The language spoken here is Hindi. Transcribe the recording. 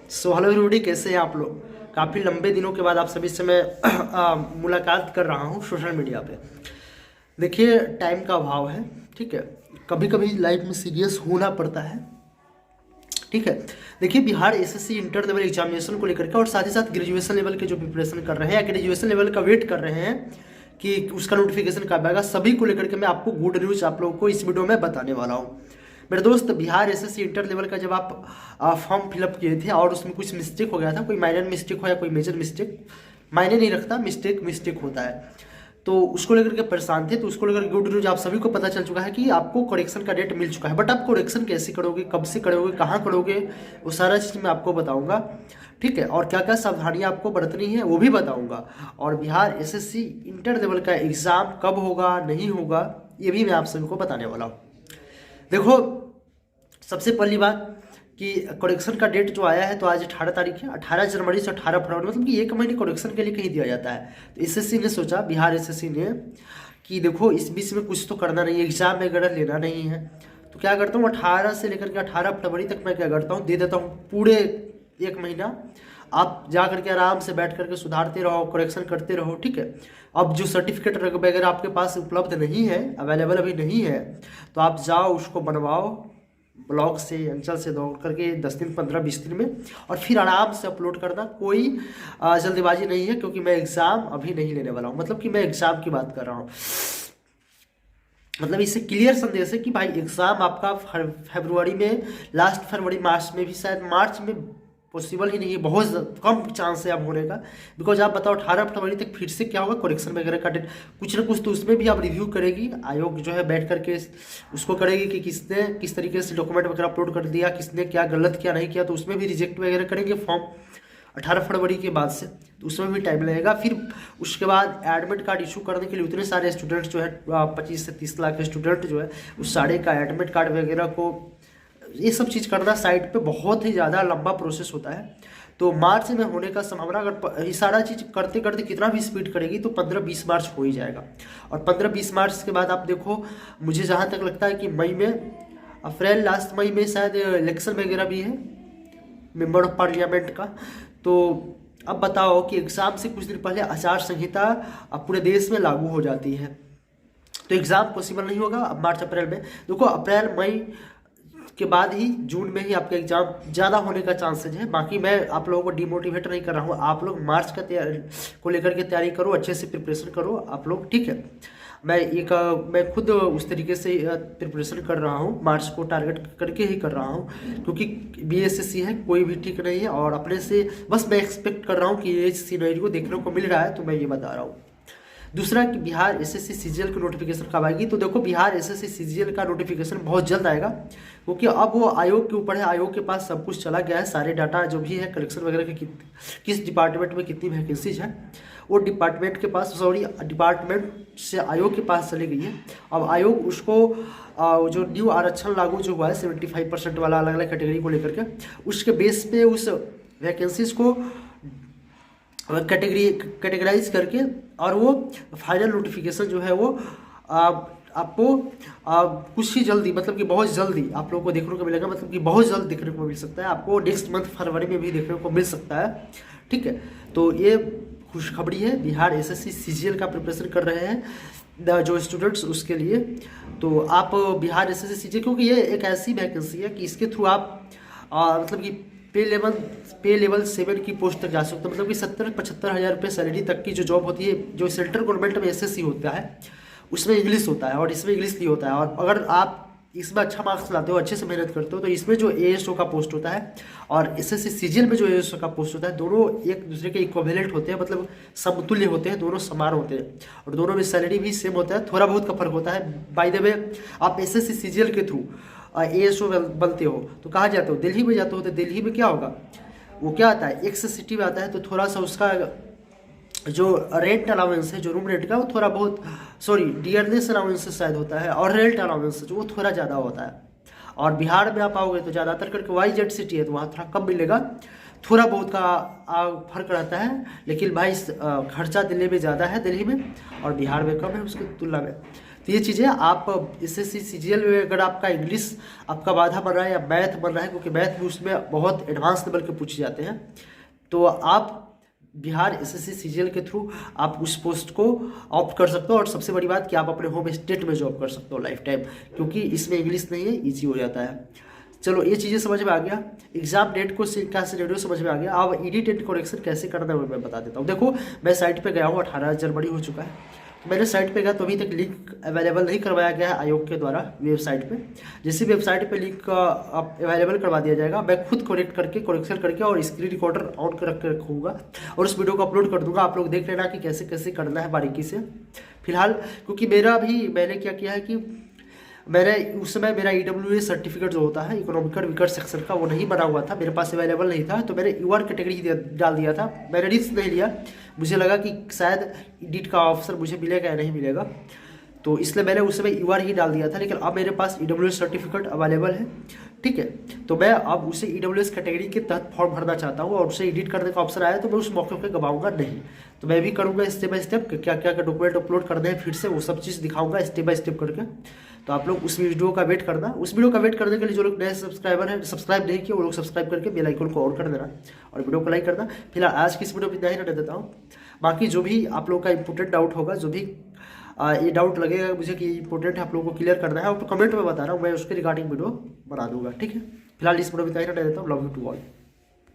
सो हेलो एवरीबॉडी, कैसे हैं आप लोग। काफ़ी लंबे दिनों के बाद आप सभी से मैं मुलाकात कर रहा हूं सोशल मीडिया पे। देखिए, टाइम का अभाव है, ठीक है। कभी कभी लाइफ में सीरियस होना पड़ता है, ठीक है। देखिए, Bihar SSC inter level examination को लेकर के और साथ ही साथ ग्रेजुएशन लेवल के जो प्रिपरेशन कर रहे हैं या ग्रेजुएशन लेवल का वेट कर रहे हैं कि उसका नोटिफिकेशन कब आएगा, सभी को लेकर के मैं आपको गुड न्यूज़ आप लोगों को इस वीडियो में बताने वाला हूँ। मेरे दोस्त, बिहार एसएससी इंटर लेवल का जब आप फॉर्म फिलअप किए थे और उसमें कुछ मिस्टेक हो गया था, कोई माइनर मिस्टेक हो या कोई मेजर मिस्टेक, मायने नहीं रखता, मिस्टेक होता है, तो उसको लेकर के परेशान थे। तो उसको लेकर गुड न्यूज आप सभी को पता चल चुका है कि आपको करेक्शन का डेट मिल चुका है। बट आप करेक्शन कैसे करोगे, कब से करोगे, कहाँ करोगे, वो सारा चीज़ मैं आपको बताऊंगा, ठीक है। और क्या क्या सावधानियां आपको बरतनी है वो भी बताऊंगा। और बिहार एसएससी इंटर लेवल का एग्ज़ाम कब होगा, नहीं होगा, ये भी मैं आप सभी को बताने वाला हूँ। देखो, सबसे पहली बात कि करेक्शन का डेट जो आया है, तो आज 18 तारीख है। 18 जनवरी से 18 फरवरी, मतलब कि एक महीने करेक्शन के लिए कहीं दिया जाता है। तो एसएससी ने सोचा, बिहार एसएससी ने, कि देखो इस बीच में कुछ तो करना नहीं है, एग्जाम वगैरह लेना नहीं है, तो क्या करता हूँ 18 से लेकर के 18 फरवरी तक मैं क्या करता हूँ, दे देता हूँ पूरे एक महीना। आप जा करके आराम से बैठ करके सुधारते रहो, करेक्शन करते रहो, ठीक है। अब जो सर्टिफिकेट वगैरह आपके पास उपलब्ध नहीं है, अवेलेबल अभी नहीं है, तो आप जाओ उसको बनवाओ ब्लॉग से, अंचल से दौड़ करके 10 दिन 15-20 दिन में, और फिर आराम से अपलोड करना। कोई जल्दीबाजी नहीं है, क्योंकि मैं एग्ज़ाम अभी नहीं लेने वाला हूँ। मतलब कि मैं एग्ज़ाम की बात कर रहा हूँ, मतलब इससे क्लियर संदेश है कि भाई एग्ज़ाम आपका फरवरी में, लास्ट फरवरी, मार्च में भी, शायद मार्च में पॉसिबल ही नहीं है, बहुत कम चांस है अब होने का। बिकॉज आप बताओ 18 फरवरी तक फिर से क्या होगा, करेक्शन वगैरह का डेट कुछ ना कुछ तो उसमें भी आप रिव्यू करेगी, आयोग जो है बैठ करके उसको करेगी कि किसने किस तरीके से डॉक्यूमेंट वगैरह अपलोड कर दिया, किसने क्या गलत क्या नहीं किया, तो उसमें भी रिजेक्ट वगैरह करेंगे फॉर्म 18 फरवरी के बाद से, तो उसमें भी टाइम लगेगा। फिर उसके बाद एडमिट कार्ड इशू करने के लिए उतने सारे स्टूडेंट जो है 25 से 30 लाख स्टूडेंट जो है उस सारे का एडमिट कार्ड वगैरह को, ये सब चीज़ करना साइट पे बहुत ही ज़्यादा लंबा प्रोसेस होता है। तो मार्च में होने का संभावना, अगर ये सारा चीज़ करते करते कितना भी स्पीड करेगी तो 15-20 मार्च हो ही जाएगा। और 15-20 मार्च के बाद आप देखो, मुझे जहाँ तक लगता है कि मई में, अप्रैल लास्ट मई में शायद इलेक्शन वगैरह भी है मेंबर ऑफ पार्लियामेंट का। तो अब बताओ कि एग्ज़ाम से कुछ दिन पहले आचार संहिता अब पूरे देश में लागू हो जाती है, तो एग्ज़ाम पॉसिबल नहीं होगा अब मार्च अप्रैल में। देखो, अप्रैल मई के बाद ही जून में ही आपका एग्जाम ज़्यादा होने का चांसेज है। बाकी मैं आप लोगों को डिमोटिवेट नहीं कर रहा हूँ, आप लोग मार्च का तैयारी को लेकर के तैयारी करो, अच्छे से प्रिपरेशन करो आप लोग, ठीक है। मैं खुद उस तरीके से प्रिपरेशन कर रहा हूँ, मार्च को टारगेट करके ही कर रहा हूँ, क्योंकि बीएसएससी है, कोई भी ठीक नहीं है। और अपने से बस मैं एक्सपेक्ट कर रहा हूँ कि ये सीनरी को देखने को मिल रहा है, तो मैं ये बता रहा हूँ। दूसरा कि बिहार एसएससी सीजीएल की नोटिफिकेशन कब आएगी, तो देखो बिहार एसएससी सीजीएल का नोटिफिकेशन बहुत जल्द आएगा, क्योंकि अब वो आयोग के ऊपर है। आयोग के पास सब कुछ चला गया है, सारे डाटा जो भी है कलेक्शन वगैरह के, किस डिपार्टमेंट में कितनी वैकेंसीज है, वो डिपार्टमेंट के पास, डिपार्टमेंट से आयोग के पास चली गई है। अब आयोग उसको जो न्यू आरक्षण लागू जो हुआ है 75% वाला अलग अलग कैटेगरी को लेकर के, उसके बेस पे उस वैकेंसीज को कैटेगराइज करके, और वो फाइनल नोटिफिकेशन जो है वो आपको कुछ ही जल्दी, मतलब कि बहुत जल्दी आप लोगों को देखने को मिलेगा, मतलब कि बहुत जल्द देखने को मिल सकता है, आपको नेक्स्ट मंथ फरवरी में भी देखने को मिल सकता है, ठीक है। तो ये खुशखबरी है बिहार एसएससी सीजीएल का प्रिपरेशन कर रहे हैं जो स्टूडेंट्स, उसके लिए। तो आप बिहार एसएससी सीजीएल, क्योंकि ये एक ऐसी वैकेंसी है कि इसके थ्रू आप मतलब कि पे लेवल 7 की पोस्ट तक जा सकते हो, मतलब कि 70-75 हज़ार रुपये सैलरी तक की जो जॉब होती है। जो सेंट्रल गवर्नमेंट में एसएससी होता है उसमें इंग्लिश होता है, और इसमें इंग्लिश नहीं होता है। और अगर आप इसमें अच्छा मार्क्स लाते हो, अच्छे से मेहनत करते हो, तो इसमें जो एएसओ का पोस्ट होता है और एसएससी सीजीएल में जो एएसओ का पोस्ट होता है, दोनों एक दूसरे के इक्विवेलेंट होते हैं, मतलब समतुल्य होते हैं, दोनों समान होते हैं, और दोनों में सैलरी भी सेम होता है, थोड़ा बहुत का फर्क होता है। बाय द वे, आप एसएससी सीजीएल के थ्रू एएसओ बनते हो तो कहाँ जाते हो, दिल्ली में जाते हो, तो दिल्ली में क्या होगा, वो क्या आता है, एक्स सिटी में आता है, तो थोड़ा सा उसका जो रेंट अलाउंस है, जो रूम रेंट का, वो थोड़ा बहुत, सॉरी डियरनेस अलाउंस शायद होता है, और रेंट अलाउंस जो वो थोड़ा ज़्यादा होता है। और बिहार में आप आओगे तो ज़्यादातर करके वाईजेड सिटी है, तो वहाँ थोड़ा कम मिलेगा, थोड़ा बहुत का फर्क रहता है। लेकिन भाई खर्चा दिल्ली में ज़्यादा है, दिल्ली में, और बिहार में कम है उसकी तुलना में। तो ये चीज़ें आप SSC CGL में अगर आपका इंग्लिश आपका बाधा बन रहा है या मैथ बन रहा है, क्योंकि मैथ भी उसमें बहुत एडवांस लेवल के पूछे जाते हैं, तो आप बिहार SSC CGL के थ्रू आप उस पोस्ट को ऑप्ट कर सकते हो। और सबसे बड़ी बात कि आप अपने होम स्टेट में जॉब कर सकते हो लाइफ टाइम, क्योंकि इसमें इंग्लिश नहीं है, ईजी हो जाता है। चलो ये चीज़ें समझ में आ गया, एग्जाम डेट को का सिनेरियो समझ में आ गया। अब एडिट करेक्शन कैसे करना है वो मैं बता देता हूँ। देखो मैं साइट पे गया हूँ, 18 जनवरी हो चुका है, मैंने साइट पे गया तो अभी तक लिंक अवेलेबल नहीं करवाया गया है आयोग के द्वारा वेबसाइट पे। जैसे वेबसाइट पे लिंक अवेलेबल करवा दिया जाएगा, मैं खुद करेक्शन करके और स्क्रीन रिकॉर्डर ऑन कर के रखूँगा और उस वीडियो को अपलोड कर दूंगा। आप लोग देख लेना कि कैसे कैसे करना है बारीकी से। फिलहाल क्योंकि मैंने क्या किया है कि मैंने उस समय मेरा EWS सर्टिफिकेट जो होता है इकोनॉमिकल वीकर सेक्शन का, वो नहीं बना हुआ था, मेरे पास अवेलेबल नहीं था, तो मैंने UR कैटेगरी डाल दिया था। मैंने रिस्क नहीं लिया, मुझे लगा कि शायद एडिट का ऑप्शन मुझे मिलेगा या नहीं मिलेगा, तो इसलिए मैंने उस समय UR ही डाल दिया था। लेकिन अब मेरे पास EWS सर्टिफिकेट अवेलेबल है, ठीक है, तो मैं अब उसे EWS कैटेगरी के तहत फॉर्म भरना चाहता हूँ और उसे एडिट करने का ऑप्शन आया तो मैं उस मौके पर गवाऊंगा नहीं। तो मैं भी करूँगा स्टेप बाय स्टेप, क्या क्या डॉक्यूमेंट अपलोड करने हैं, फिर से वो सब चीज़ दिखाऊंगा स्टेप बाय स्टेप करके। तो आप लोग उस वीडियो का वेट करना। उस वीडियो का वेट करने के लिए जो लोग नए सब्सक्राइबर हैं, सब्सक्राइब नहीं किए, वो लोग सब्सक्राइब करके बेल आइकन को ऑन कर देना और वीडियो को लाइक करना। फिलहाल आज की इस वीडियो में इतना ही रहने देता हूँ। बाकी जो भी आप लोग का इंपोर्टेंट डाउट होगा, जो भी ये डाउट लगेगा मुझे कि इंपोर्टेंट है आप लोगों को क्लियर करना है, और तो कमेंट में बता रहा हूँ, मैं उसके रिगार्डिंग वीडियो बना दूंगा, ठीक है। फिलहाल इस वीडियो में इतना ही रहने देता हूँ। Love you to all.